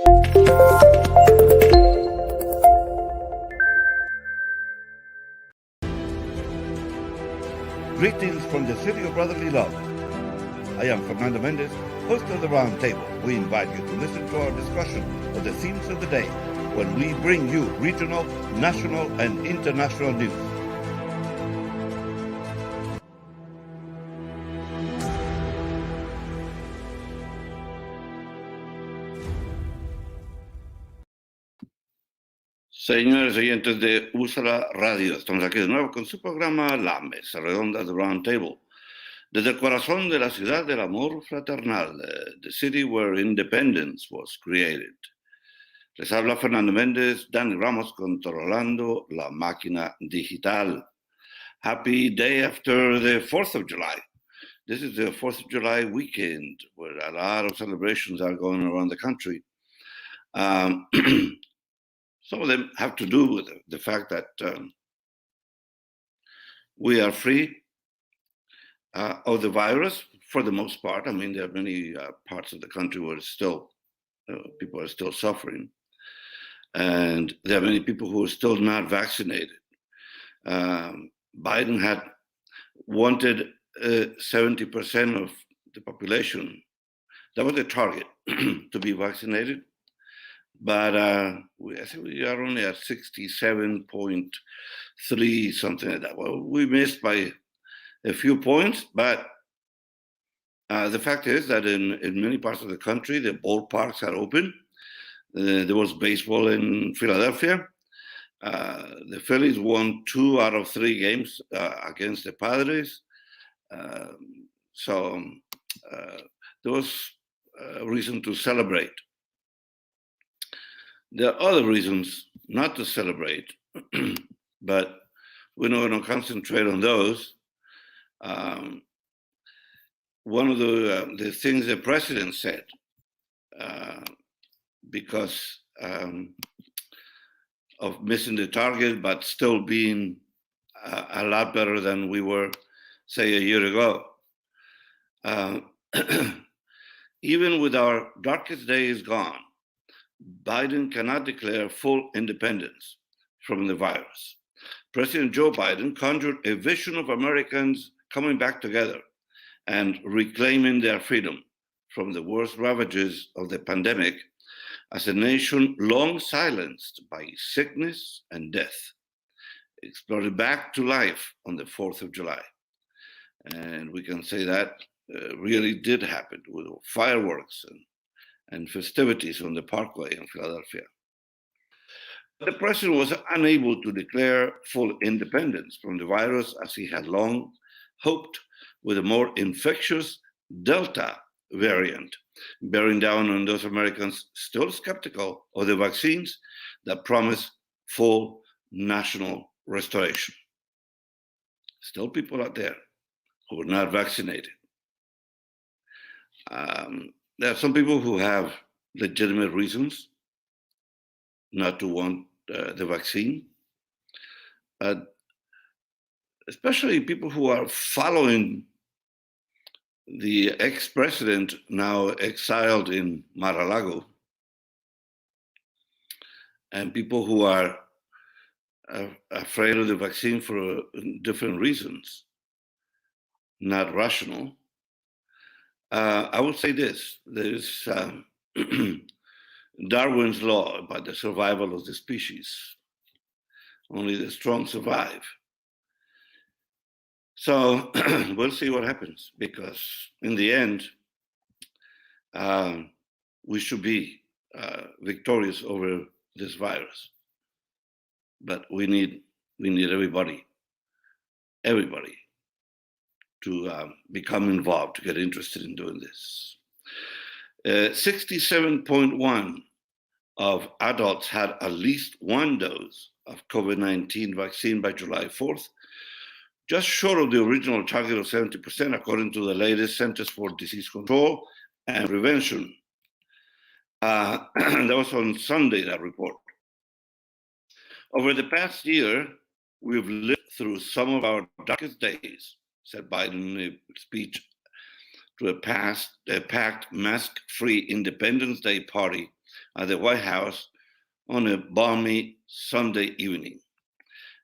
Greetings from the city of brotherly love. I am Fernando Mendez, host of the Roundtable. We invite you to listen to our discussion of the themes of the day when we bring you regional, national, and international news. Señores oyentes de Úrsula Radio, estamos aquí de nuevo con su programa La Mesa Redonda de Roundtable. Desde el corazón de la ciudad del amor fraternal, the city where independence was created. Les habla Fernando Méndez, Dani Ramos controlando la máquina digital. Happy day after the 4th of July. This is the 4th of July weekend where a lot of celebrations are going around the country. Some of them have to do with the fact that we are free of the virus for the most part. I mean, there are many parts of the country where still people are still suffering, and there are many people who are still not vaccinated. Biden had wanted 70% of the population. That was the target to be vaccinated. But I think we are only at 67.3, something like that. Well, we missed by a few points, but the fact is that in many parts of the country, the ballparks are open. There was baseball in Philadelphia. The Phillies won 2 out of 3 games against the Padres. So there was a reason to celebrate. There are other reasons not to celebrate, but we're not going to concentrate on those. One of the things the president said, because of missing the target, but still being a lot better than we were, say, a year ago. Even with our darkest days gone, Biden cannot declare full independence from the virus. President Joe Biden conjured a vision of Americans coming back together and reclaiming their freedom from the worst ravages of the pandemic as a nation long silenced by sickness and death, exploded back to life on the 4th of July. And we can say that really did happen with fireworks and festivities on the Parkway in Philadelphia. The president was unable to declare full independence from the virus as he had long hoped, with a more infectious Delta variant, bearing down on those Americans still skeptical of the vaccines that promise full national restoration. Still people out there who are not vaccinated. There are some people who have legitimate reasons not to want the vaccine, especially people who are following the ex-president now exiled in Mar-a-Lago, and people who are afraid of the vaccine for different reasons, not rational. I would say this, there's Darwin's law about the survival of the species. Only the strong survive. So we'll see what happens, because in the end, we should be victorious over this virus. But we need everybody to become involved, to get interested in doing this. 67.1 of adults had at least 1 dose of COVID-19 vaccine by July 4th, just short of the original target of 70%, according to the latest Centers for Disease Control and Prevention. That was on Sunday, that report. Over the past year, we've lived through some of our darkest days, said Biden in a speech to a packed mask-free Independence Day party at the White House on a balmy Sunday evening.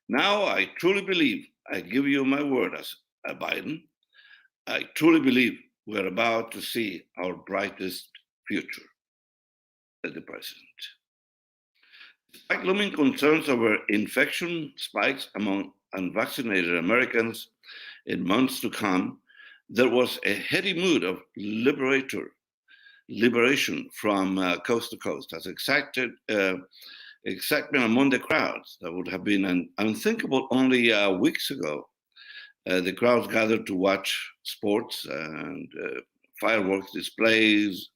Now, I truly believe, I give you my word as Biden, I truly believe we're about to see our brightest future, said the president. Despite looming concerns over infection spikes among unvaccinated Americans in months to come, there was a heady mood of liberation from coast to coast, as excitement among the crowds that would have been unthinkable only weeks ago. The crowds gathered to watch sports and fireworks displays.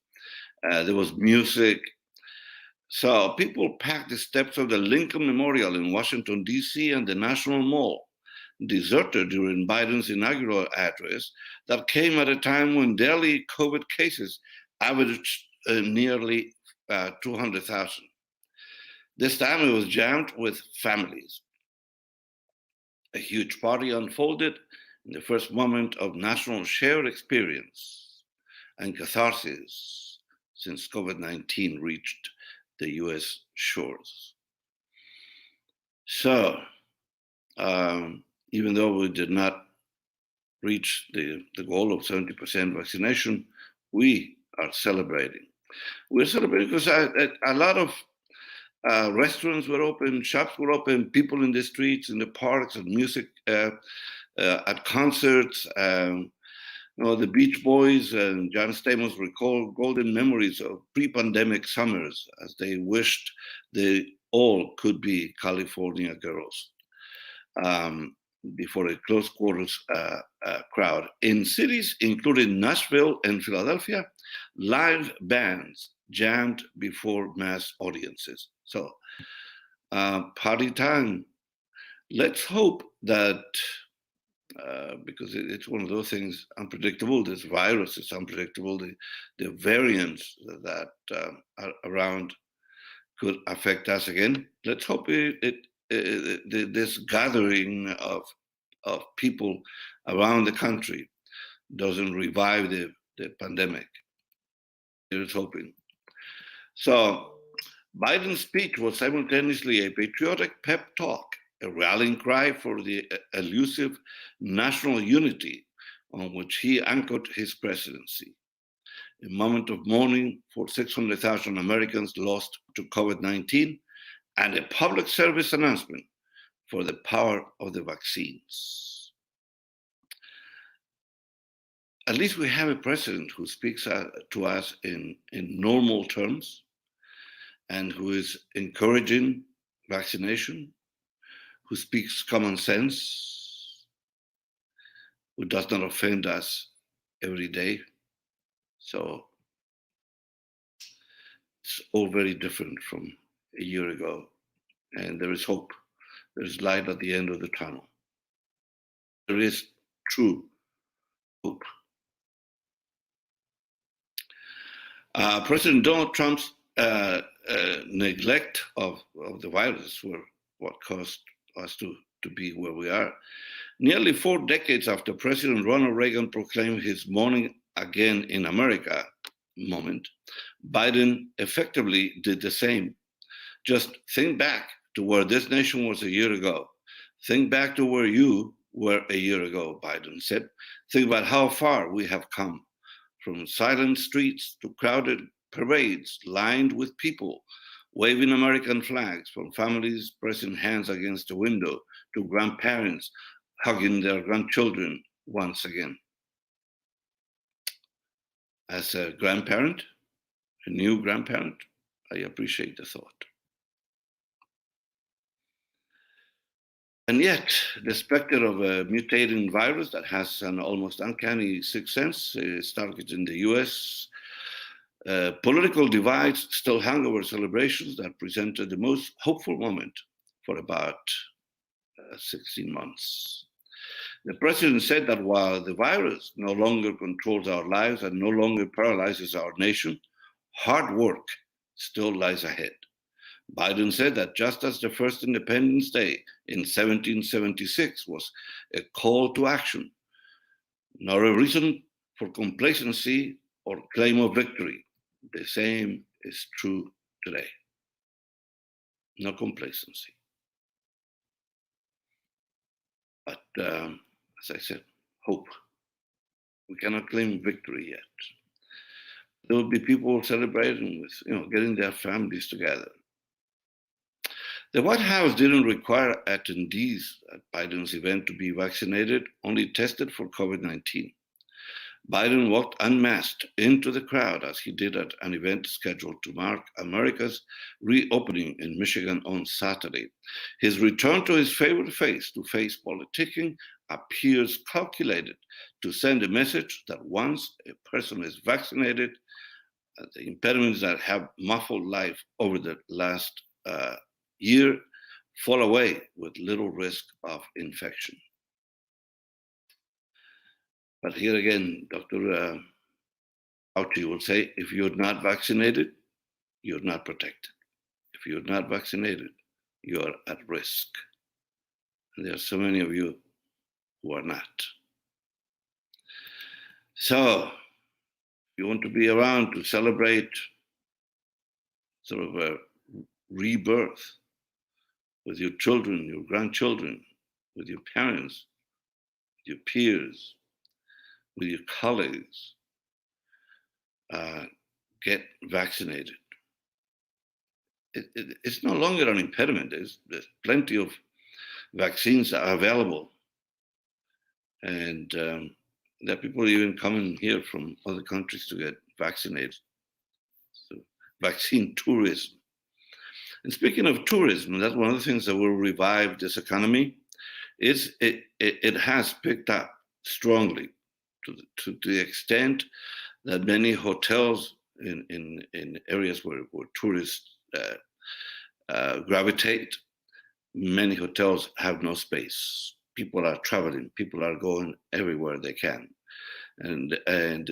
There was music. So people packed the steps of the Lincoln Memorial in Washington, D.C. and the National Mall, deserted during Biden's inaugural address that came at a time when daily COVID cases averaged nearly 200,000. This time it was jammed with families. A huge party unfolded in the first moment of national shared experience and catharsis since COVID-19 reached the US shores. So, even though we did not reach the goal of 70% vaccination, we are celebrating. We're celebrating because a lot of restaurants were open, shops were open, people in the streets, in the parks, and music at concerts. The Beach Boys and John Stamos recall golden memories of pre-pandemic summers as they wished they all could be California girls before a close quarters crowd. In cities including Nashville and Philadelphia, live bands jammed before mass audiences. So, party time. Let's hope that, because it's one of those things unpredictable, this virus is unpredictable, the variants that are around could affect us again. Let's hope this gathering of people around the country doesn't revive the pandemic. Here's hoping. So, Biden's speech was simultaneously a patriotic pep talk, a rallying cry for the elusive national unity on which he anchored his presidency, a moment of mourning for 600,000 Americans lost to COVID-19, and a public service announcement for the power of the vaccines. At least we have a president who speaks to us in normal terms and who is encouraging vaccination, who speaks common sense, who does not offend us every day. So it's all very different from a year ago. And there is hope. There is light at the end of the tunnel. There is true hope. President Donald Trump's neglect of the virus were what caused us to be where we are. Nearly 4 decades after President Ronald Reagan proclaimed his "Morning Again in America" moment, Biden effectively did the same. Just think back to where this nation was a year ago. Think back to where you were a year ago, Biden said. Think about how far we have come, from silent streets to crowded parades lined with people waving American flags, from families pressing hands against the window to grandparents hugging their grandchildren once again. As a grandparent, a new grandparent, I appreciate the thought. And yet, the specter of a mutating virus that has an almost uncanny sixth sense is targeting the US. Political divides still hang over celebrations that presented the most hopeful moment for about 16 months. The president said that while the virus no longer controls our lives and no longer paralyzes our nation, hard work still lies ahead. Biden said that just as the first Independence Day in 1776 was a call to action, not a reason for complacency or claim of victory. The same is true today. No complacency. But as I said, hope. We cannot claim victory yet. There will be people celebrating with, getting their families together. The White House didn't require attendees at Biden's event to be vaccinated, only tested for COVID-19. Biden walked unmasked into the crowd as he did at an event scheduled to mark America's reopening in Michigan on Saturday. His return to his favorite face-to-face politicking appears calculated to send a message that once a person is vaccinated, the impediments that have muffled life over the last year fall away with little risk of infection. But here again, Dr. Fauci will say, if you're not vaccinated, you're not protected. If you're not vaccinated, you are at risk. And there are so many of you who are not. So, you want to be around to celebrate sort of a rebirth with your children, your grandchildren, with your parents, with your peers, with your colleagues, get vaccinated. It's no longer an impediment. There's plenty of vaccines that are available. And there are people even coming here from other countries to get vaccinated. So, vaccine tourism. And speaking of tourism, that's one of the things that will revive this economy. It has picked up strongly to the extent that many hotels in areas where tourists gravitate, many hotels have no space. People are traveling, people are going everywhere they can. And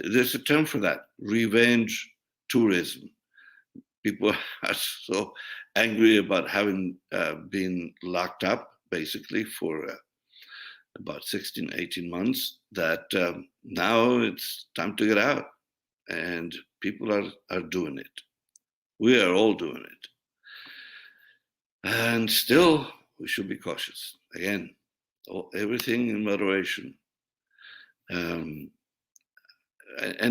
there's a term for that, revenge tourism. People are so angry about having been locked up, basically, for about 16, 18 months, that now it's time to get out. And people are doing it. We are all doing it. And still, we should be cautious. Again, everything in moderation. And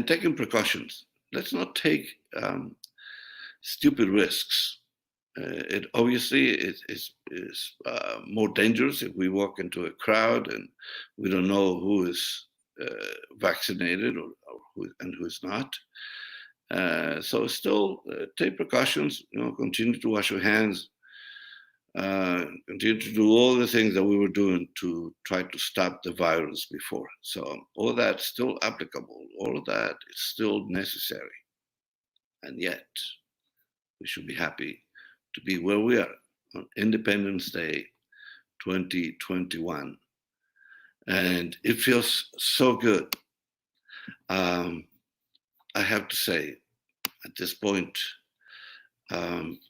taking precautions. Let's not take stupid risks. It obviously is more dangerous if we walk into a crowd and we don't know who is vaccinated or who is not. So still take precautions, continue to wash your hands, continue to do all the things that we were doing to try to stop the virus before. So all of that's still applicable, all of that is still necessary. And yet, we should be happy to be where we are on Independence Day 2021. And it feels so good. I have to say, at this point,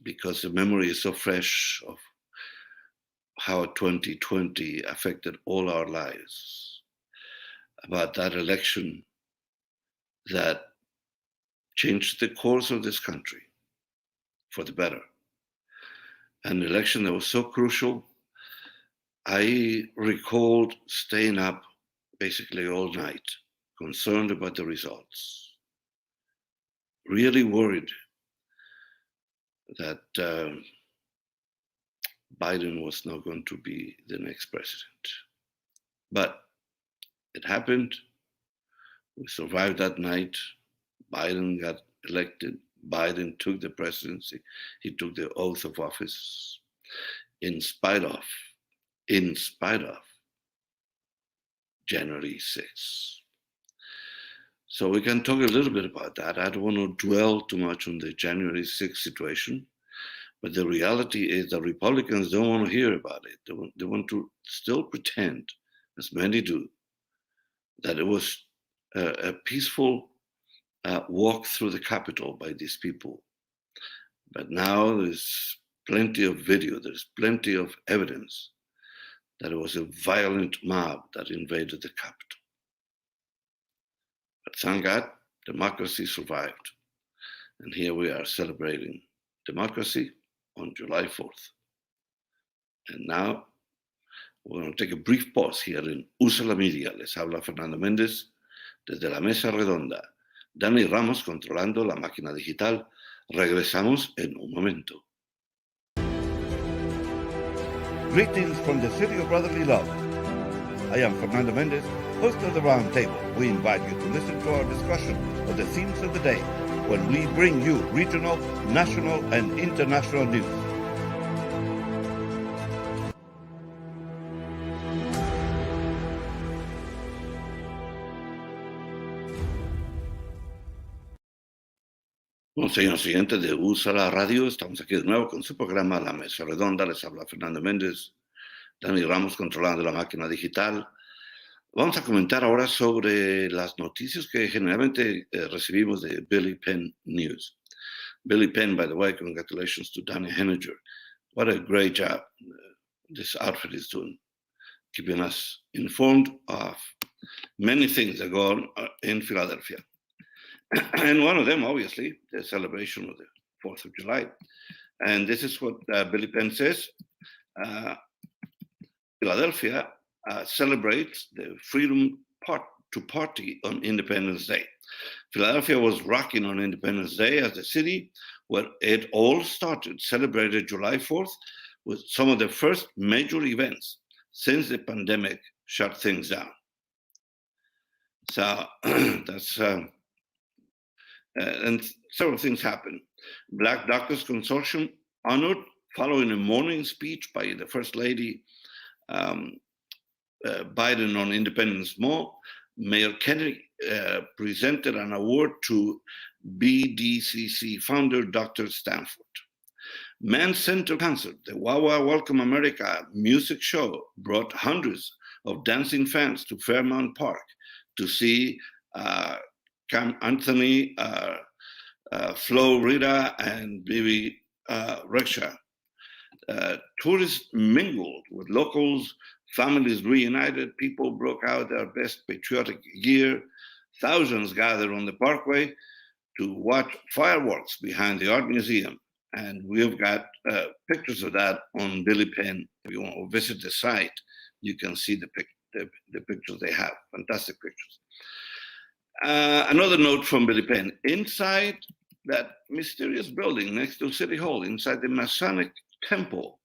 because the memory is so fresh of how 2020 affected all our lives, about that election that changed the course of this country for the better. An election that was so crucial. I recalled staying up basically all night, concerned about the results, really worried that Biden was not going to be the next president. But it happened. We survived that night. Biden got elected. Biden took the presidency. He took the oath of office in spite of January 6th. So we can talk a little bit about that. I don't want to dwell too much on the January 6th situation, but the reality is that Republicans don't want to hear about it. They want to still pretend, as many do, that it was a peaceful walk through the Capitol by these people. But now there's plenty of video, there's plenty of evidence that it was a violent mob that invaded the Capitol. But thank God, democracy survived. And here we are celebrating democracy on July 4th. And now we're going to take a brief pause here in Usa la Media. Les habla Fernando Méndez desde la mesa redonda. Dani Ramos controlando la máquina digital. Regresamos en un momento. Greetings from the city of brotherly love. I am Fernando Méndez, host of the Roundtable. We invite you to listen to our discussion of the themes of the day when we bring you regional, national, and international news. Bueno, señores siguientes de USA la Radio, estamos aquí de nuevo con su programa La Mesa Redonda. Les habla Fernando Méndez, Dani Ramos controlando la máquina digital. Vamos a comentar ahora sobre las noticias que generalmente recibimos de Billy Penn News. Billy Penn, by the way, congratulations to Danny Henninger. What a great job this outfit is doing, keeping us informed of many things that go on in Philadelphia. And one of them, obviously, the celebration of the 4th of July. And this is what Billy Penn says. Philadelphia celebrates the freedom to party on Independence Day. Philadelphia was rocking on Independence Day as the city where it all started, celebrated July 4th with some of the first major events since the pandemic shut things down. So that's... and several things happened. Black Doctors Consortium honored following a morning speech by the First Lady Biden on Independence Mall. Mayor Kennedy presented an award to BDCC founder Dr. Stanford. Man Center Concert, the Wawa Welcome America music show, brought hundreds of dancing fans to Fairmount Park to see Cam Anthony, Flo Rida, and Bibi Rexha. Tourists mingled with locals, families reunited, people broke out their best patriotic gear. Thousands gathered on the parkway to watch fireworks behind the Art Museum. And we've got pictures of that on Billy Penn. If you want to visit the site, you can see the pictures they have. Fantastic pictures. Another note from Billy Penn. Inside that mysterious building next to City Hall, inside the Masonic Temple,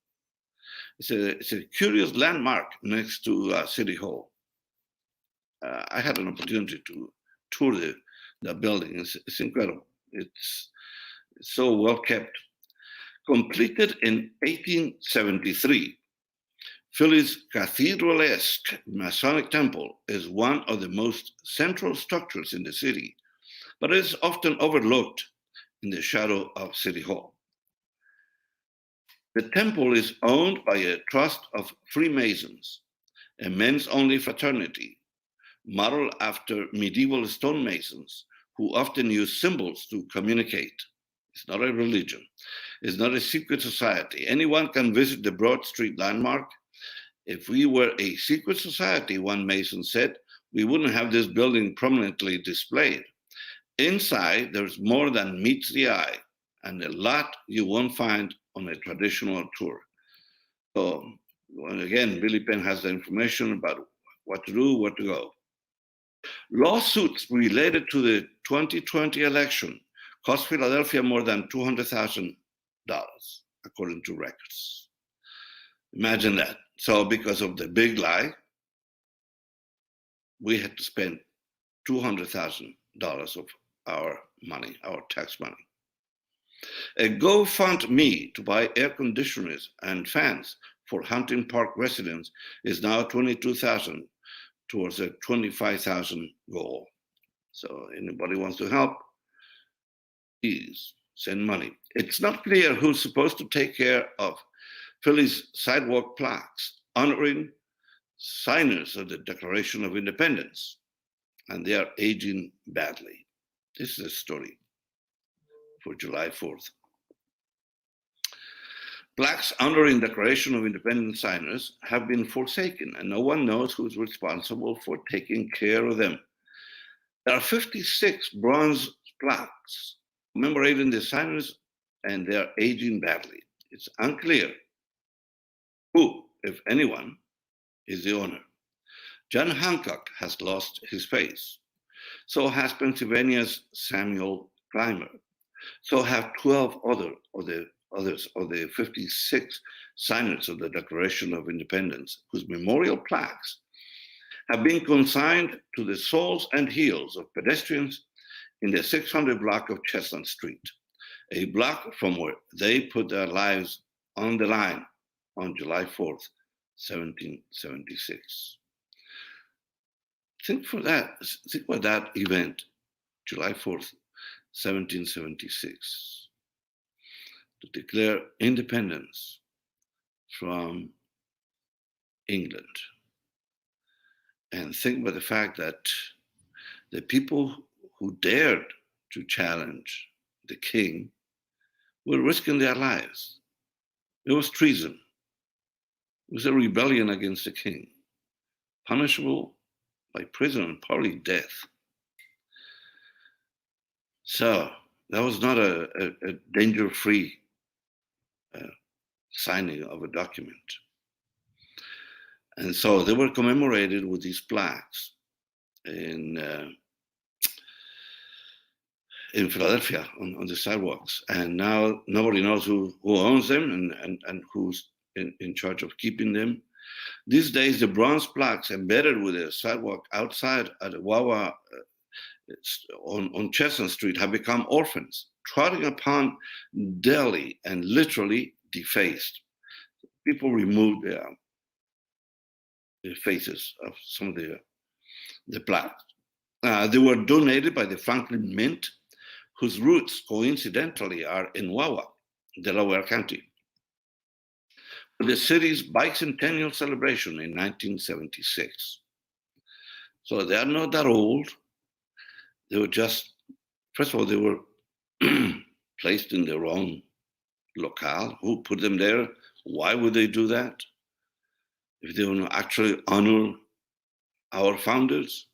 it's a curious landmark next to City Hall. I had an opportunity to tour the building. It's incredible. It's so well kept. Completed in 1873, Philly's cathedral-esque Masonic Temple is one of the most central structures in the city, but is often overlooked in the shadow of City Hall. The temple is owned by a trust of Freemasons, a men's-only fraternity, modeled after medieval stonemasons who often use symbols to communicate. It's not a religion. It's not a secret society. Anyone can visit the Broad Street landmark. If we were a secret society, one Mason said, we wouldn't have this building prominently displayed. Inside, there's more than meets the eye, and a lot you won't find on a traditional tour. So, again, Billy Penn has the information about what to do, where to go. Lawsuits related to the 2020 election cost Philadelphia more than $200,000, according to records. Imagine that. So because of the big lie, we had to spend $200,000 of our money, our tax money. A GoFundMe to buy air conditioners and fans for Hunting Park residents is now $22,000 towards a $25,000 goal. So anybody wants to help, please send money. It's not clear who's supposed to take care of Philly's sidewalk plaques honoring signers of the Declaration of Independence, and they are aging badly. This is a story for July 4th. Plaques honoring Declaration of Independence signers have been forsaken, and no one knows who's responsible for taking care of them. There are 56 bronze plaques commemorating the signers, and they are aging badly. It's unclear who, if anyone, is the owner. John Hancock has lost his face. So has Pennsylvania's Samuel Clymer. So have 12 others of the 56 signers of the Declaration of Independence, whose memorial plaques have been consigned to the soles and heels of pedestrians in the 600 block of Chestnut Street, a block from where they put their lives on the line on July 4th, 1776. Think about that event, July 4th, 1776, to declare independence from England. And think about the fact that the people who dared to challenge the king were risking their lives. It was treason. It was a rebellion against the king, punishable by prison and probably death. So that was not a danger-free signing of a document. And so they were commemorated with these plaques in Philadelphia on the sidewalks. And now nobody knows who owns them and who's in charge of keeping them. These days, the bronze plaques embedded with the sidewalk outside at the Wawa on Chestnut Street have become orphans, trodden upon daily and literally defaced. People removed the faces of some of the plaques. They were donated by the Franklin Mint, whose roots coincidentally are in Wawa, Delaware County, for the city's bicentennial celebration in 1976. So they are not that old. They were just, first of all, they were placed in the wrong locale. Who put them there? Why would they do that? If they want to actually honor our founders,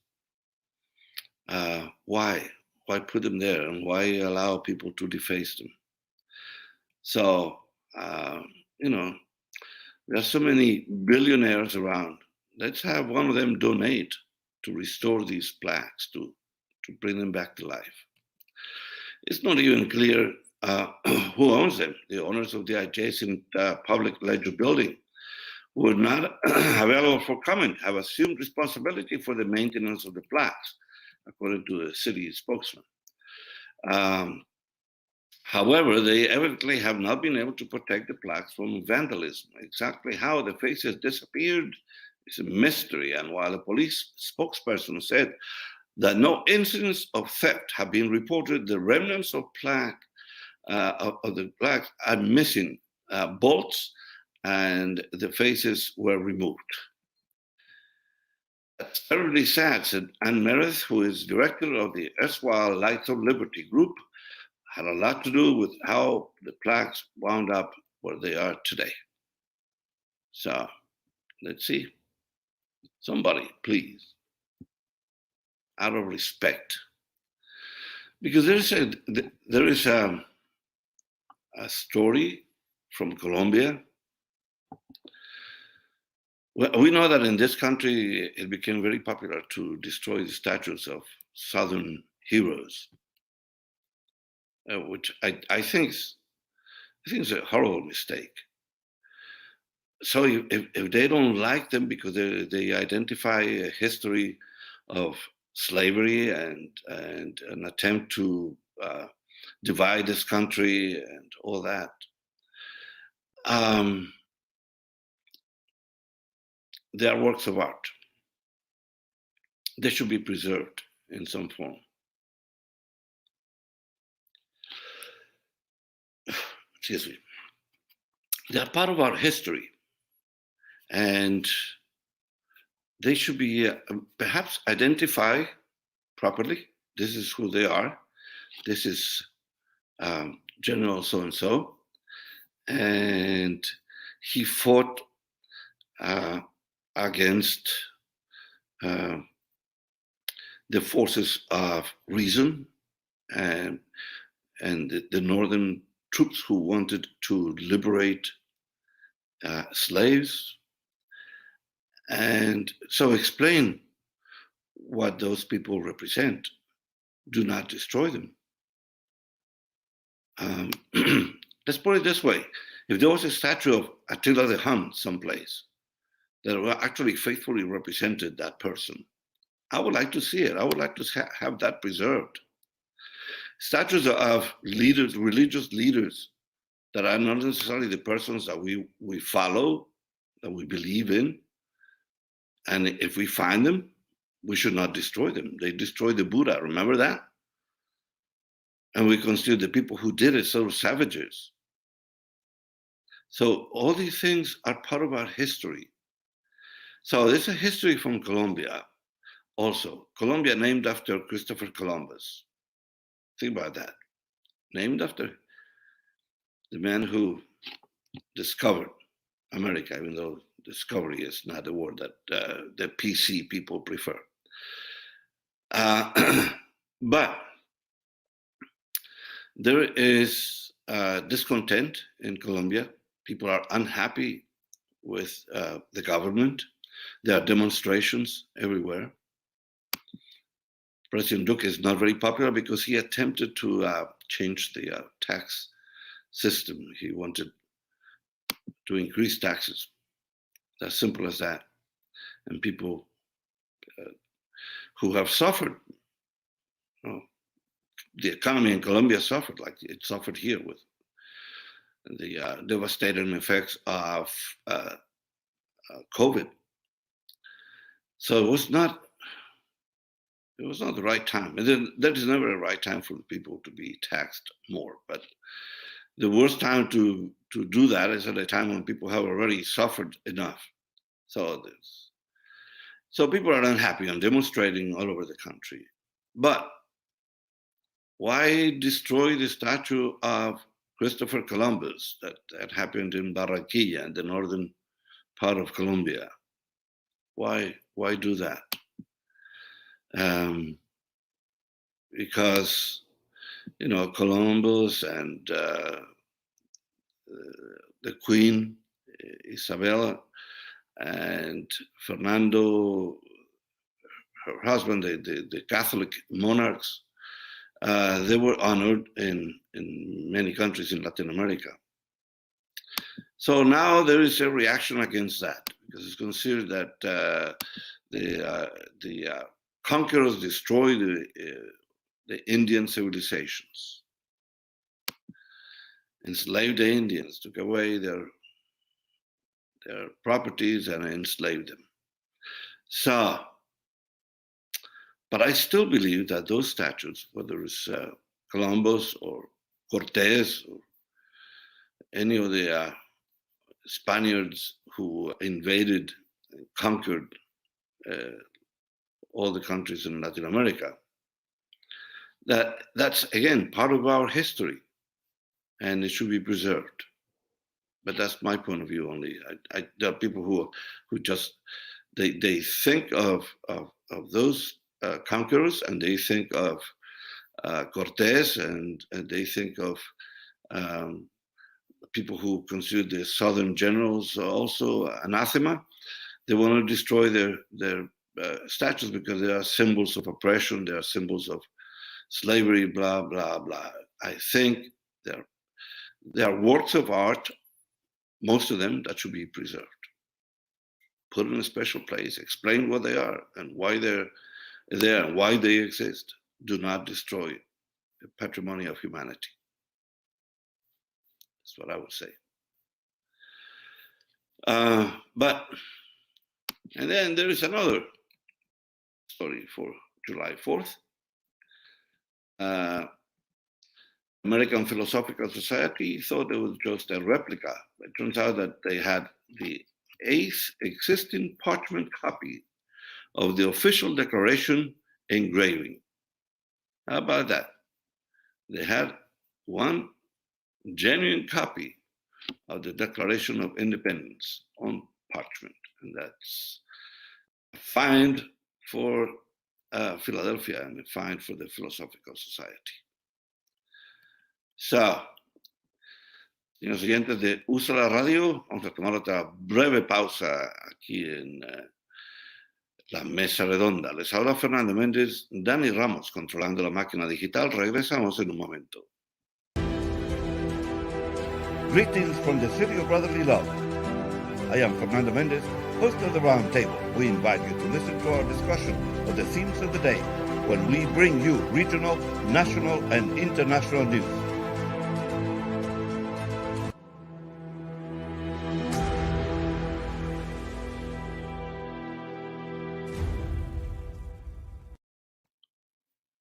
why? Why put them there? And why allow people to deface them? So, there are so many billionaires around. Let's have one of them donate to restore these plaques, to bring them back to life. It's not even clear who owns them. The owners of the adjacent public ledger building were not available for comment, have assumed responsibility for the maintenance of the plaques, according to the city spokesman. However, they evidently have not been able to protect the plaques from vandalism. Exactly how the faces disappeared is a mystery. And while a police spokesperson said that no incidents of theft have been reported, the remnants of the plaques are missing bolts, and the faces were removed. That's terribly sad, said Ann Meredith, who is director of the erstwhile Lights of Liberty group. Had a lot to do with how the plaques wound up where they are today. So let's see. Somebody, please, out of respect, because there is a story from Colombia. Well, we know that in this country it became very popular to destroy the statues of Southern heroes, which I think is a horrible mistake. So if they don't like them because they identify a history of slavery and an attempt to divide this country and all that, they are works of art. They should be preserved in some form. Excuse me. They are part of our history, and they should be perhaps identified properly. This is who they are. This is General so-and-so, and he fought against the forces of reason and the northern troops who wanted to liberate slaves. And so explain what those people represent. Do not destroy them. Let's put it this way. If there was a statue of Attila the Hun someplace that actually faithfully represented that person, I would like to see it. I would like to have that preserved. Statues of leaders, religious leaders, that are not necessarily the persons that we follow, that we believe in. And if we find them, we should not destroy them. They destroyed the Buddha, remember that? And we consider the people who did it sort of savages. So all these things are part of our history. So there's a history from Colombia also. Colombia named after Christopher Columbus. Think about that. Named after the man who discovered America, even though discovery is not the word that the PC people prefer. But there is discontent in Colombia. People are unhappy with the government. There are demonstrations everywhere. President Duque is not very popular because he attempted to change the tax system. He wanted to increase taxes. It's as simple as that. And people who have suffered, the economy in Colombia suffered like it suffered here with the devastating effects of COVID. So it was not the right time. And there is never a right time for the people to be taxed more. But the worst time to do that is at a time when people have already suffered enough. So people are unhappy and demonstrating all over the country. But why destroy the statue of Christopher Columbus that happened in Barranquilla, in the northern part of Colombia? Why do that? Because, Columbus and the Queen, Isabella, and Fernando, her husband, the Catholic monarchs, they were honored in many countries in Latin America. So now there is a reaction against that because it's considered that the conquerors destroyed the Indian civilizations, enslaved the Indians, took away their properties and enslaved them. So, but I still believe that those statues, whether it's Columbus or Cortés or any of the Spaniards who invaded and conquered all the countries in Latin America, that's again part of our history, and it should be preserved. But that's my point of view only. There are people who just they think of those conquerors, and they think of Cortés, and they think of people who consider the Southern generals also anathema. They want to destroy their statues because they are symbols of oppression, they are symbols of slavery, blah, blah, blah. I think they are works of art, most of them, that should be preserved. Put in a special place, explain what they are and why they're there and why they exist. Do not destroy the patrimony of humanity. That's what I would say. And then there is another story for July 4th. American Philosophical Society thought it was just a replica. It turns out that they had the 8th existing parchment copy of the official declaration engraving. How about that? They had one genuine copy of the Declaration of Independence on parchment, and that's a find for Philadelphia and a fine for the Philosophical Society. So, señores oyentes de Usa la Radio, vamos a tomar otra breve pausa aquí en la mesa redonda. Les habla Fernando Méndez, Dani Ramos controlando la máquina digital. Regresamos en un momento. Greetings from the city of brotherly love. I am Fernando Méndez, host of the Roundtable. We invite you to listen to our discussion of the themes of the day when we bring you regional, national, and international news.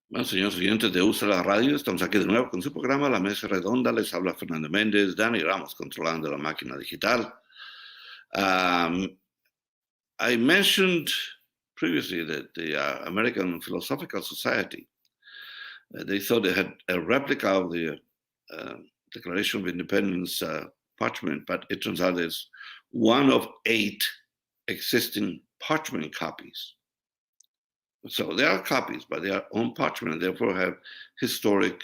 Bueno, señores oyentes de Usa la Radio, estamos aquí de nuevo con su programa La Mesa Redonda. Les habla Fernando Méndez, Dani Ramos controlando la máquina digital. I mentioned previously that the American Philosophical Society, they thought they had a replica of the Declaration of Independence parchment, but it turns out it's one of 8 existing parchment copies. So they are copies, but they are on parchment and therefore have historic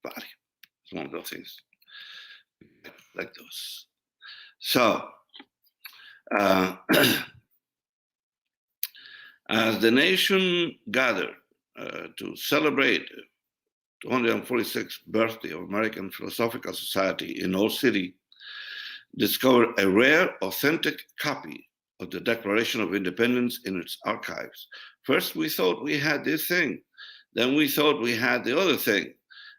value. It's one of those things like those. So, as the nation gathered to celebrate the 246th birthday of American Philosophical Society in Old City, discovered a rare, authentic copy of the Declaration of Independence in its archives. First, we thought we had this thing. Then we thought we had the other thing.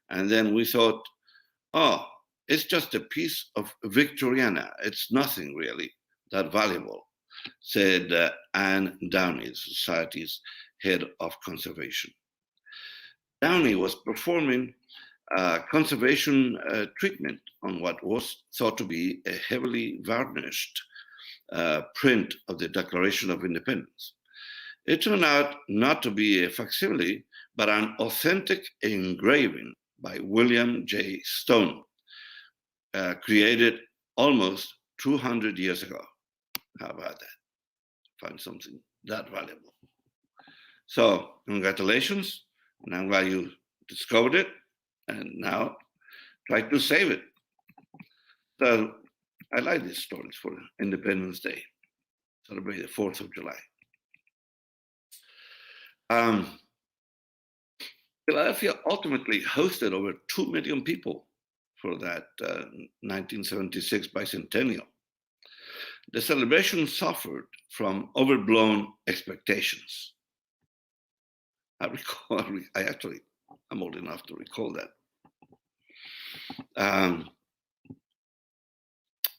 And then we thought, oh, it's just a piece of Victoriana. It's nothing really that valuable, said Anne Downey, the Society's head of conservation. Downey was performing conservation treatment on what was thought to be a heavily varnished print of the Declaration of Independence. It turned out not to be a facsimile, but an authentic engraving by William J. Stone, created almost 200 years ago. How about that? Find something that valuable. So, congratulations, and I'm glad you discovered it, and now try to save it. So, I like these stories for Independence Day. Celebrate the 4th of July. Philadelphia ultimately hosted over 2 million people for that 1976 bicentennial. The celebration suffered from overblown expectations. I'm old enough to recall that.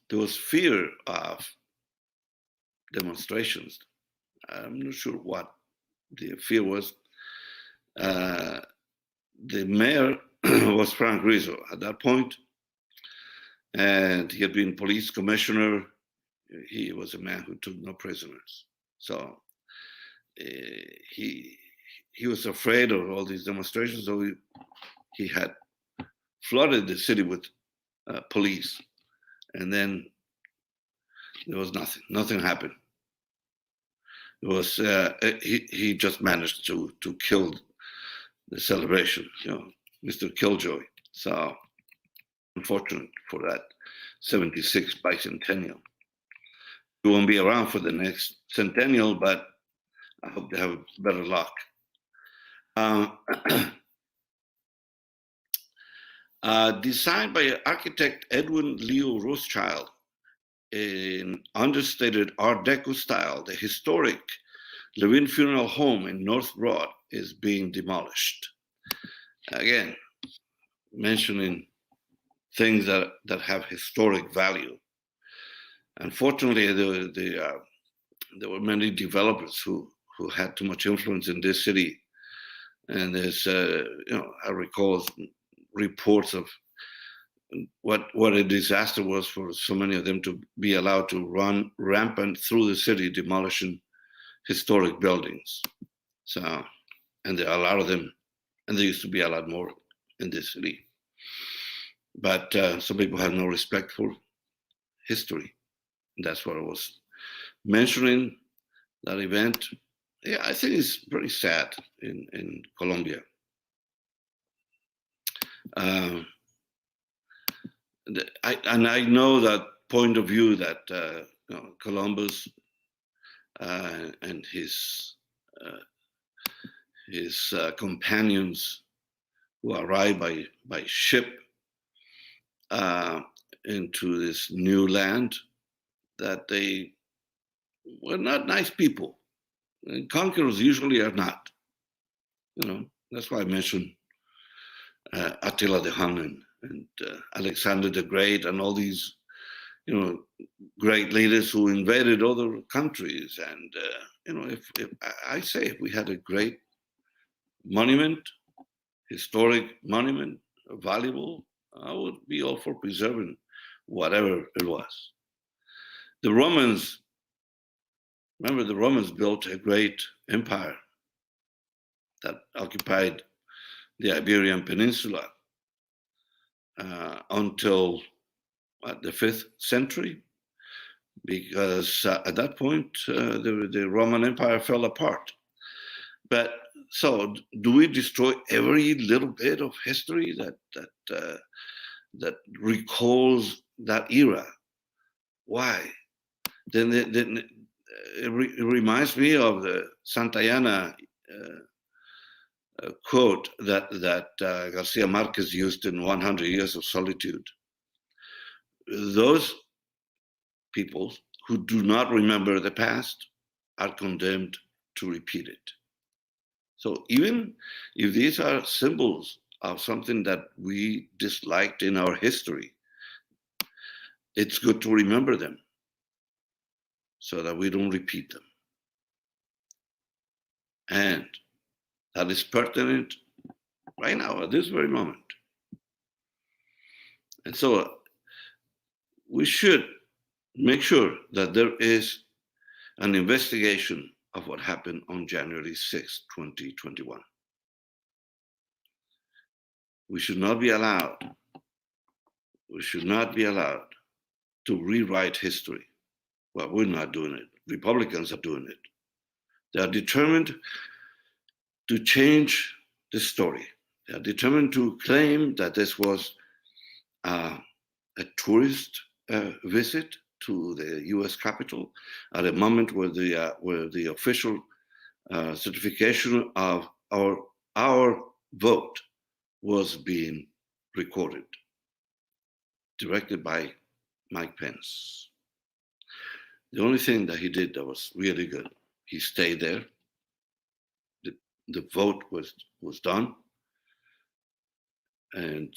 There was fear of demonstrations. I'm not sure what the fear was. The mayor was Frank Rizzo at that point, and he had been police commissioner. He was a man who took no prisoners. So he was afraid of all these demonstrations, so he had flooded the city with police. And then there was nothing. Nothing happened. It was he just managed to kill the celebration, Mr. Killjoy. So unfortunate for that 76th bicentennial. He won't be around for the next centennial, but I hope they have better luck. Designed by architect Edwin Leo Rothschild in understated Art Deco style, the historic Levin Funeral Home in North Broad is being demolished. Again, mentioning things that have historic value. Unfortunately, there were many developers who had too much influence in this city, and there's I recall reports of what a disaster was for so many of them to be allowed to run rampant through the city, demolishing historic buildings. So, and there are a lot of them, and there used to be a lot more in this city. But some people have no respect for history. That's what I was mentioning, that event, Yeah, I think it's very sad in Colombia. Um, I know that point of view that Columbus and his companions who arrived by ship uh, into this new land, that they were not nice people. And conquerors usually are not. That's why I mentioned Attila the Hun and Alexander the Great and all these, great leaders who invaded other countries. And if I say if we had a great monument, historic monument, valuable, I would be all for preserving whatever it was. The Romans, remember, the Romans built a great empire that occupied the Iberian Peninsula until the 5th century, because at that point the Roman Empire fell apart. But so, do we destroy every little bit of history that recalls that era? Why? Then it reminds me of the Santayana quote that Garcia Marquez used in 100 Years of Solitude. Those people who do not remember the past are condemned to repeat it. So even if these are symbols of something that we disliked in our history, it's good to remember them so that we don't repeat them. And that is pertinent right now, at this very moment. And so we should make sure that there is an investigation of what happened on January 6, 2021. We should not be allowed to rewrite history. Well, we're not doing it. Republicans are doing it. They are determined to change the story. They are determined to claim that this was a tourist visit to the U.S. Capitol at a moment where the official certification of our vote was being recorded, directed by Mike Pence. The only thing that he did that was really good, he stayed there. The vote was done, and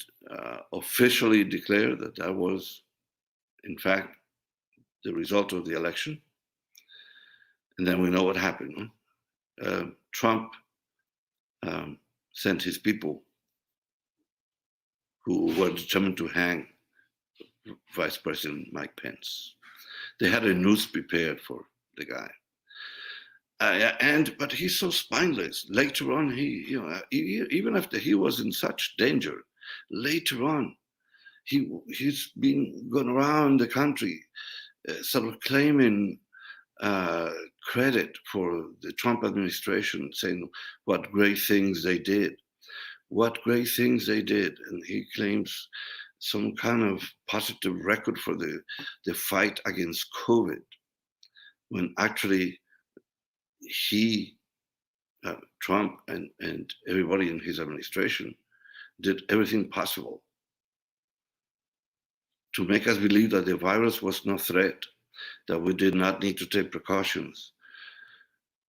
officially declared that was, in fact, the result of the election. And then we know what happened. Trump sent his people who were determined to hang Vice President Mike Pence. They had a noose prepared for the guy. But he's so spineless. Later on, even after he was in such danger, later on, he's been going around the country, sort of claiming credit for the Trump administration, saying what great things they did. What great things they did. And he claims some kind of positive record for the fight against COVID, when actually Trump and everybody in his administration did everything possible to make us believe that the virus was no threat, that we did not need to take precautions.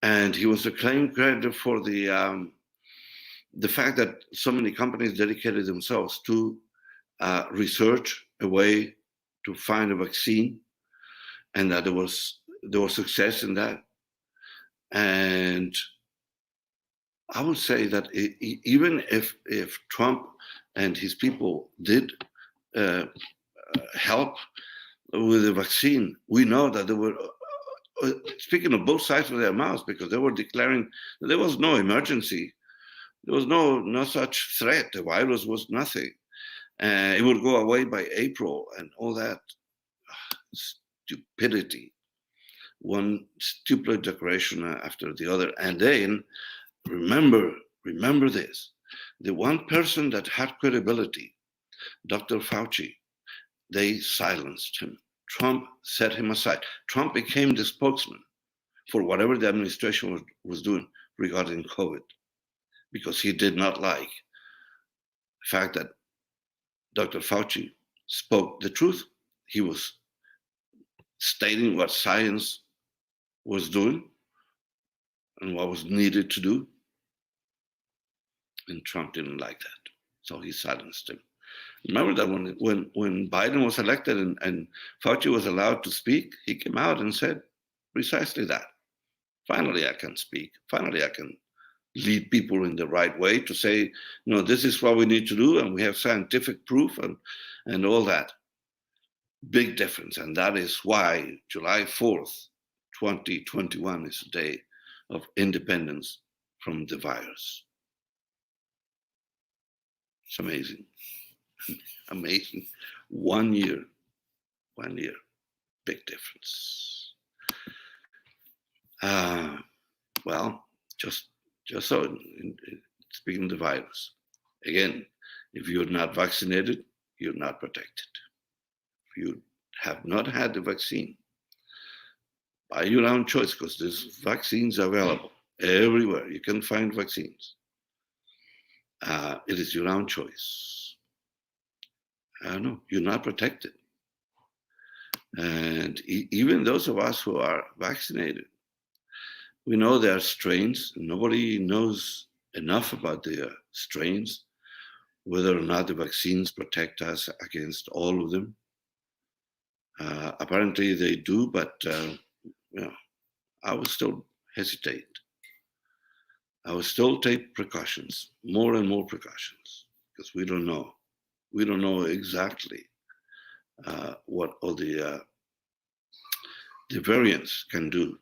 And he was acclaimed credit for the fact that so many companies dedicated themselves to research a way to find a vaccine, and that there was success in that. And I would say that even if Trump and his people did help with the vaccine, we know that they were speaking of both sides of their mouths, because they were declaring that there was no emergency. There was no such threat. The virus was nothing. It would go away by April, and all that stupidity. one stupid declaration after the other. And then remember this, the one person that had credibility, Dr. Fauci, they silenced him. Trump set him aside. Trump became the spokesman for whatever the administration was doing regarding COVID, because he did not like the fact that Dr. Fauci spoke the truth. He was stating what science was doing and what was needed to do. And Trump didn't like that, so he silenced him. Remember that when Biden was elected and Fauci was allowed to speak, he came out and said precisely that. Finally, I can speak. Finally, I can lead people in the right way to say, this is what we need to do, and we have scientific proof and all that. Big difference, and that is why July 4th, 2021 is a day of independence from the virus. It's amazing. Amazing. 1 year. 1 year. Big difference. Well, just so, speaking of the virus, again, if you're not vaccinated, you're not protected. If you have not had the vaccine, by your own choice, because there's vaccines available everywhere. You can find vaccines. It is your own choice. No, you're not protected. And even those of us who are vaccinated, we know there are strains. Nobody knows enough about the strains, whether or not the vaccines protect us against all of them. Apparently they do, but I would still hesitate. I would still take precautions, more and more precautions, because we don't know. We don't know exactly what all the variants can do.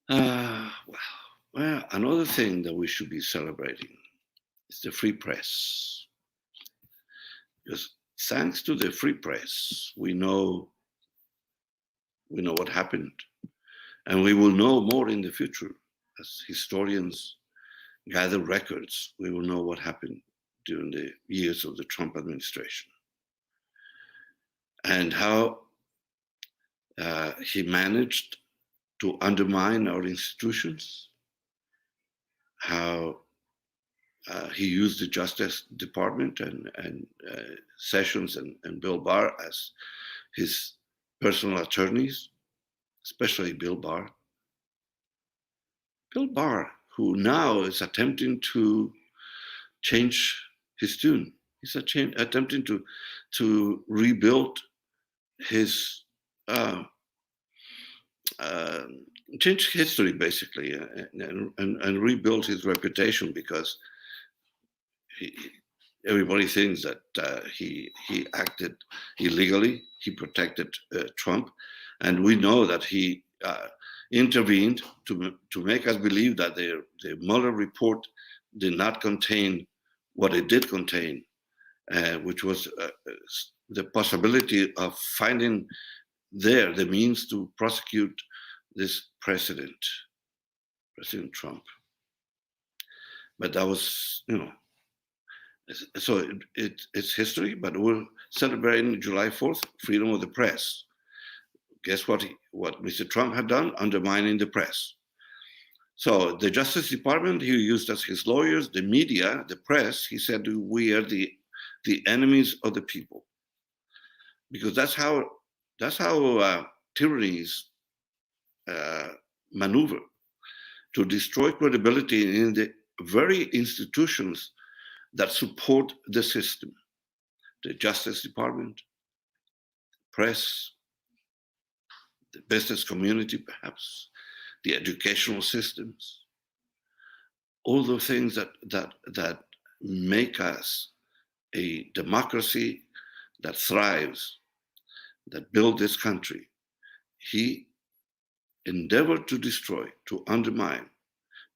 Well, another thing that we should be celebrating is the free press. Because thanks to the free press, we know what happened. And we will know more in the future. As historians gather records, we will know what happened during the years of the Trump administration. And how he managed to undermine our institutions, how he used the Justice Department and Sessions and Bill Barr as his personal attorneys, especially Bill Barr. Bill Barr, who now is attempting to change his tune. He's attempting to rebuild his change history, basically, and rebuild his reputation, because everybody thinks that he acted illegally. He protected Trump, and we know that he intervened to make us believe that the Mueller report did not contain what it did contain, which was the possibility of finding the means to prosecute this President Trump. But that was, so it's history, but we're celebrating July 4th, freedom of the press. Guess what Mr. Trump had done? Undermining the press. So the Justice Department, he used as his lawyers, the media, the press. He said, we are the enemies of the people. Because that's how tyrannies maneuver, to destroy credibility in the very institutions that support the system. The Justice Department, press, the business community, perhaps, the educational systems, all the things that make us a democracy that thrives, that build this country. He endeavored to destroy, to undermine,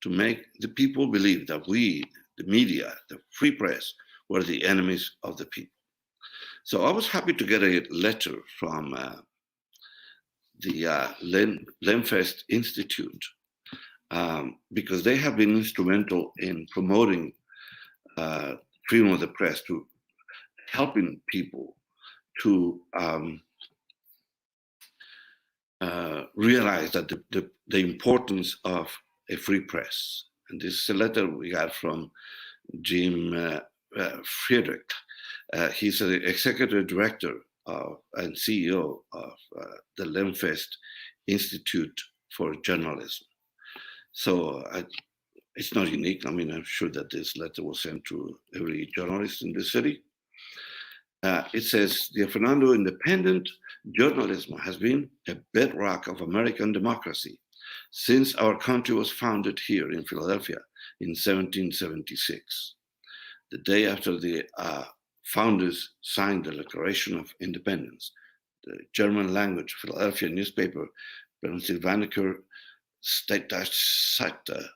to make the people believe that we, the media, the free press, were the enemies of the people. So I was happy to get a letter from the Lemfest Institute, because they have been instrumental in promoting freedom of the press, to helping people to realize that the importance of a free press. And this is a letter we got from Jim Friedrich. He's the executive director and CEO of the Lemfest Institute for Journalism. So it's not unique. I mean, I'm sure that this letter was sent to every journalist in the city. It says, "Dear Fernando, independent journalism has been a bedrock of American democracy since our country was founded here in Philadelphia in 1776. The day after the founders signed the Declaration of Independence, the German language Philadelphia newspaper, Pennsylvania Stadtseite,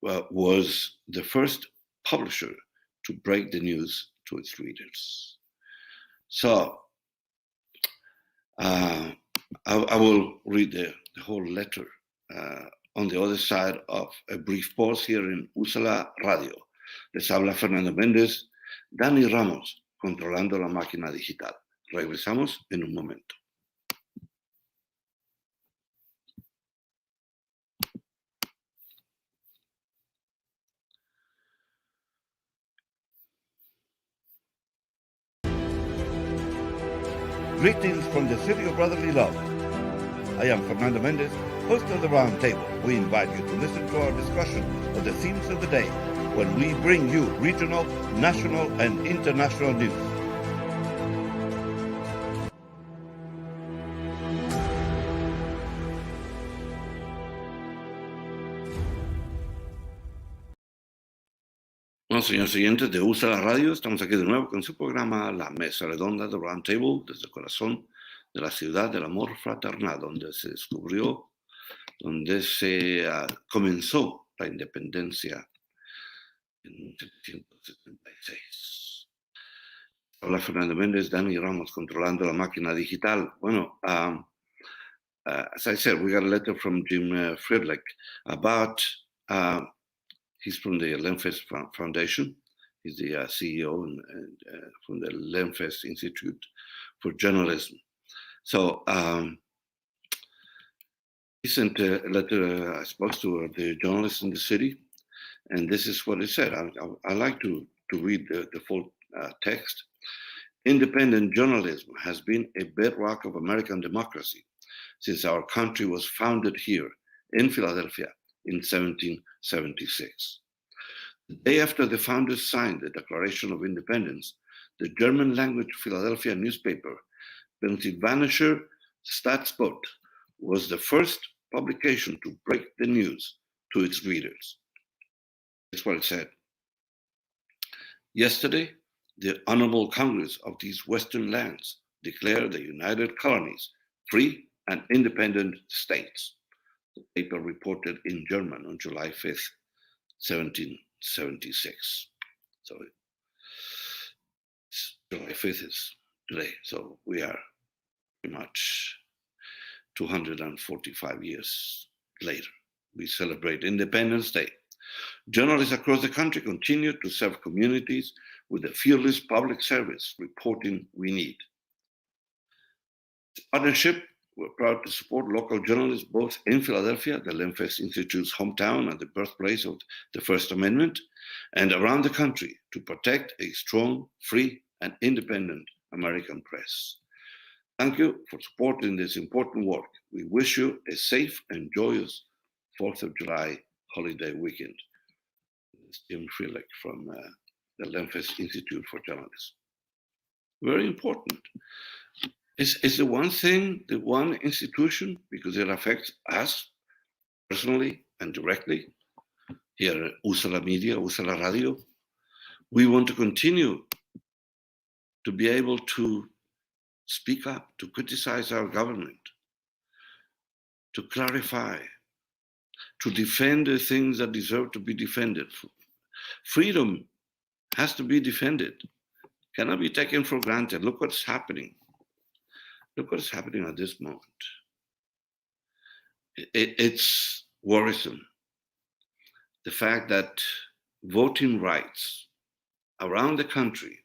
was the first publisher to break the news to its readers." So I will read the whole letter on the other side of a brief pause here in Úsala Radio. Les habla Fernando Méndez, Dani Ramos, controlando la máquina digital. Regresamos en un momento. Greetings from the city of brotherly love. I am Fernando Méndez, host of the Roundtable. We invite you to listen to our discussion of the themes of the day when we bring you regional, national, and international news. Bueno, señores oyentes de USA la Radio, estamos aquí de nuevo con su programa La Mesa Redonda de Roundtable, desde el corazón de la ciudad del amor fraternal, donde se descubrió, donde se comenzó la independencia en 1776. Hola, Fernando Méndez, Dani Ramos, controlando la máquina digital. Bueno, as I said, we got a letter from Jim Friedrich about, he's from the Lemfest Foundation. He's the CEO and from the Lemfest Institute for Journalism. So he sent a letter, I suppose, to the journalists in the city, and this is what it said. I like to read the full text. "Independent journalism has been a bedrock of American democracy since our country was founded here in Philadelphia in 1776. The day after the founders signed the Declaration of Independence, the German language Philadelphia newspaper, Pennsylvania Stadtseite, was the first publication to break the news to its readers." That's what it said. "Yesterday, the Honorable Congress of these Western lands declared the United Colonies free and independent states," the paper reported in German on July 5th, 1776. So July 5th is today, so we are pretty much 245 years later. We celebrate Independence Day. Journalists across the country continue to serve communities with the fearless public service reporting we need. This partnership, we're proud to support local journalists both in Philadelphia, the Lemfest Institute's hometown and the birthplace of the First Amendment, and around the country to protect a strong, free, and independent American press. Thank you for supporting this important work. We wish you a safe and joyous 4th of July holiday weekend. It's Jim Friedrich from the Lemfest Institute for Journalism. Very important. It's the one thing, the one institution, because it affects us personally and directly here at Úsala Media, Úsala Radio. We want to continue to be able to speak up, to criticize our government, to clarify, to defend the things that deserve to be defended. Freedom has to be defended, cannot be taken for granted. Look what's happening. Look what's happening at this moment. it's worrisome. The fact that voting rights around the country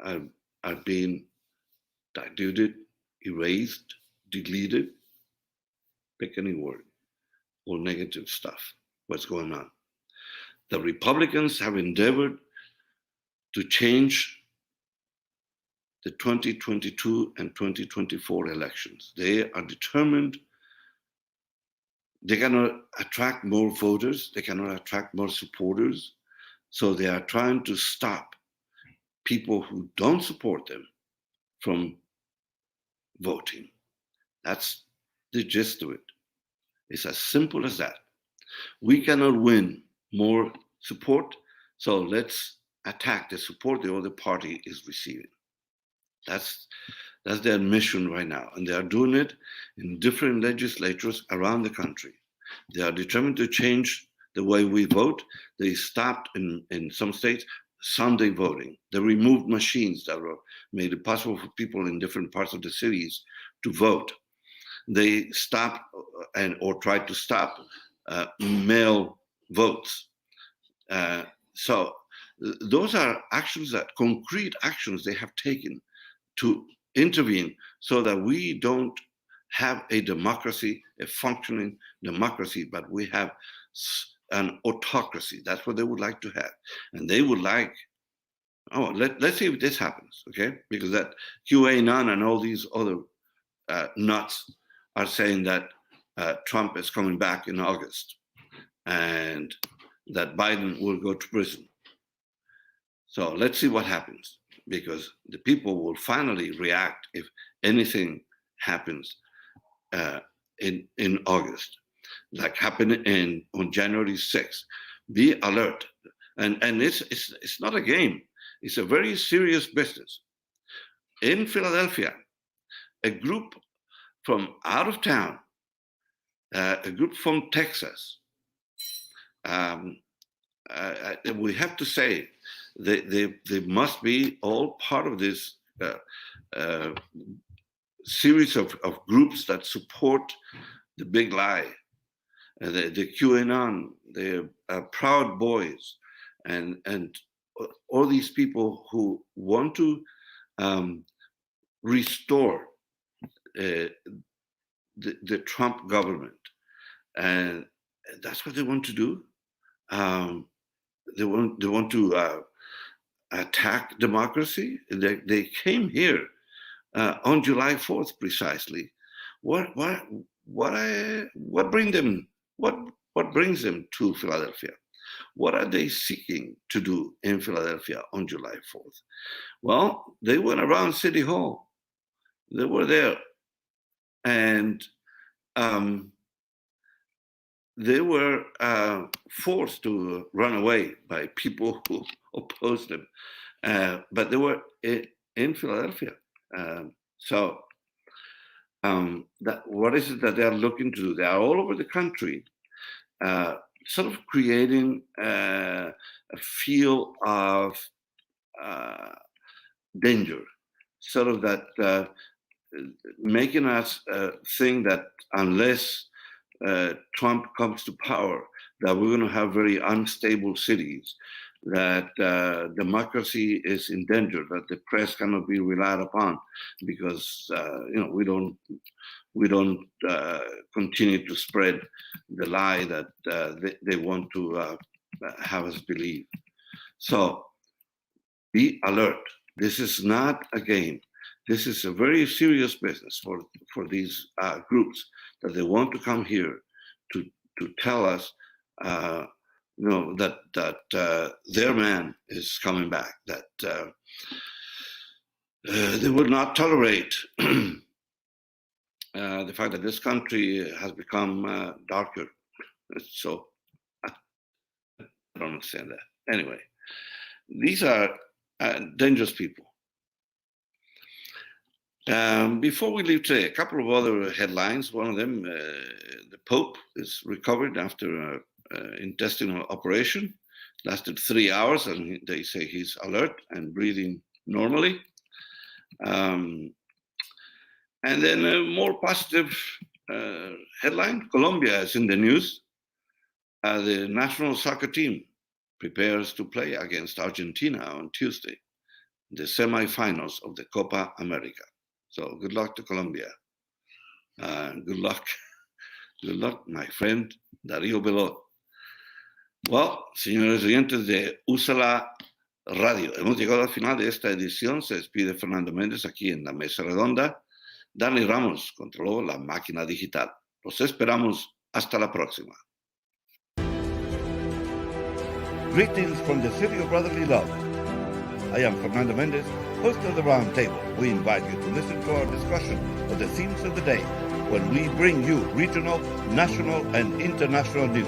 are being diluted, erased, deleted, pick any word, all negative stuff, what's going on. The Republicans have endeavored to change the 2022 and 2024 elections. They are determined. They cannot attract more voters. They cannot attract more supporters. So they are trying to stop people who don't support them from voting. That's the gist of it. It's as simple as that. We cannot win more support, so let's attack the support the other party is receiving. That's their mission right now, and they are doing it in different legislatures around the country. They are determined to change the way we vote. They stopped in some states Sunday voting. They removed machines that made it possible for people in different parts of the cities to vote. They stopped or tried to stop mail votes. So those are actions, that concrete actions they have taken to intervene so that we don't have a democracy, a functioning democracy, but we have an autocracy. That's what they would like to have. And they would like, let's see if this happens, okay? Because that QAnon and all these other nuts are saying that Trump is coming back in August and that Biden will go to prison. So let's see what happens, because the people will finally react if anything happens in August, like happened on January 6th. Be alert. And it's not a game. It's a very serious business. In Philadelphia, a group from out of town, a group from Texas, we have to say they must be all part of this series of groups that support the big lie, the QAnon, the Proud Boys, and all these people who want to restore the Trump government. And that's what they want to do. They want to attack democracy. They came here on July 4th precisely. What brings them to Philadelphia? What are they seeking to do in Philadelphia on July 4th? Well, they went around City Hall. They were there, and they were forced to run away by people who opposed them. But they were in Philadelphia. What is it that they are looking to do? They are all over the country, sort of creating a feel of danger, sort of that making us think that unless Trump comes to power, that we're going to have very unstable cities, that democracy is in danger, that the press cannot be relied upon, because we don't continue to spread the lie that they want to have us believe. So be alert. This is not a game. This is a very serious business for these groups, that they want to come here to tell us, that their man is coming back, that they will not tolerate the fact that this country has become darker. So I don't understand that. Anyway, these are dangerous people. Before we leave today, a couple of other headlines. One of them, the Pope is recovered after an intestinal operation. Lasted 3 hours, and they say he's alert and breathing normally. And then more positive headline, Colombia is in the news. The national soccer team prepares to play against Argentina on Tuesday, the semifinals of the Copa America. So good luck to Colombia. Good luck, my friend Darío Belot. Well, señores oyentes de Úsala Radio, hemos llegado al final de esta edición. Se despide Fernando Méndez aquí en la mesa redonda. Dani Ramos controló la máquina digital. Los esperamos hasta la próxima. Greetings from the city of brotherly love. I am Fernando Méndez, host of the Roundtable. We invite you to listen to our discussion of the themes of the day when we bring you regional, national, and international news.